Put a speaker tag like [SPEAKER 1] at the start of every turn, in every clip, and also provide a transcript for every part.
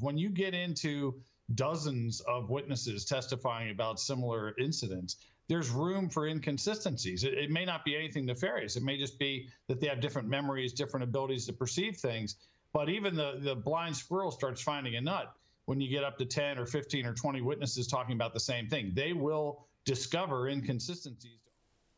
[SPEAKER 1] When you get into dozens of witnesses testifying about similar incidents, there's room for inconsistencies. It may not be anything nefarious. It may just be that they have different memories, different abilities to perceive things. But even the blind squirrel starts finding a nut when you get up to 10 or 15 or 20 witnesses talking about the same thing. They will discover inconsistencies.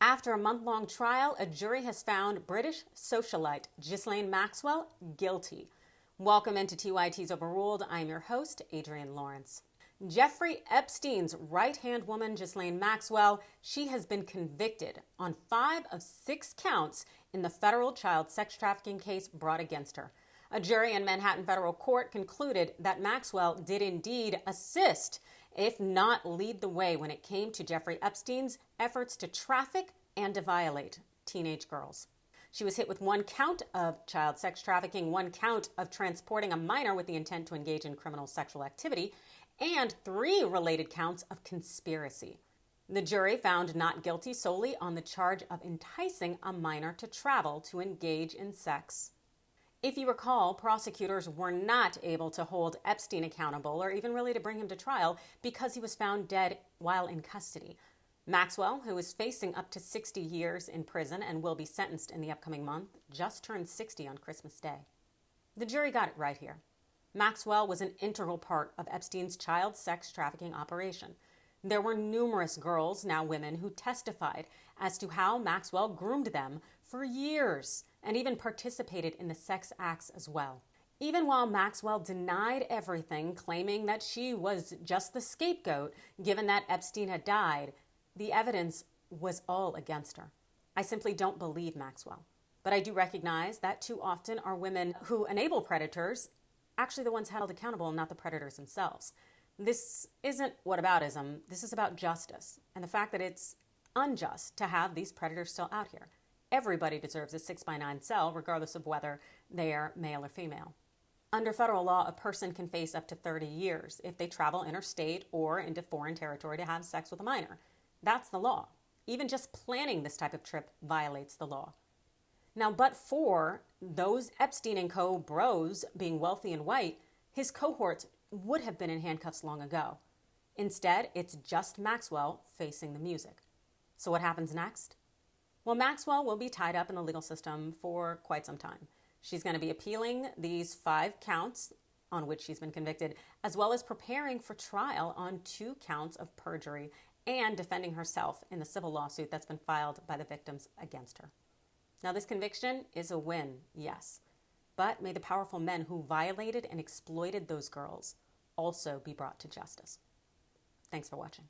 [SPEAKER 2] After a month-long trial, a jury has found British socialite Ghislaine Maxwell guilty. Welcome into TYT's Overruled. I'm your host, Adrienne Lawrence. Jeffrey Epstein's right-hand woman, Ghislaine Maxwell, she has been convicted on 5 of 6 counts in the federal child sex trafficking case brought against her. A jury in Manhattan federal court concluded that Maxwell did indeed assist, if not lead the way, when it came to Jeffrey Epstein's efforts to traffic and to violate teenage girls. She was hit with 1 count of child sex trafficking, 1 count of transporting a minor with the intent to engage in criminal sexual activity, and 3 related counts of conspiracy. The jury found not guilty solely on the charge of enticing a minor to travel to engage in sex. If you recall, prosecutors were not able to hold Epstein accountable or even really to bring him to trial because he was found dead while in custody. Maxwell, who is facing up to 60 years in prison and will be sentenced in the upcoming month, just turned 60 on Christmas Day. The jury got it right here. Maxwell was an integral part of Epstein's child sex trafficking operation. There were numerous girls, now women, who testified as to how Maxwell groomed them for years and even participated in the sex acts as well. Even while Maxwell denied everything, claiming that she was just the scapegoat, given that Epstein had died, the evidence was all against her. I simply don't believe Maxwell. But I do recognize that too often are women who enable predators actually the ones held accountable and not the predators themselves. This isn't whataboutism. This is about justice and the fact that it's unjust to have these predators still out here. Everybody deserves a 6x9 cell, regardless of whether they are male or female. Under federal law, a person can face up to 30 years if they travel interstate or into foreign territory to have sex with a minor. That's the law. Even just planning this type of trip violates the law. Now, but for those Epstein and co. bros being wealthy and white, his cohorts would have been in handcuffs long ago. Instead, it's just Maxwell facing the music. So what happens next? Well, Maxwell will be tied up in the legal system for quite some time. She's going to be appealing these 5 counts on which she's been convicted, as well as preparing for trial on 2 counts of perjury and defending herself in the civil lawsuit that's been filed by the victims against her. Now, this conviction is a win, yes, but may the powerful men who violated and exploited those girls also be brought to justice. Thanks for watching.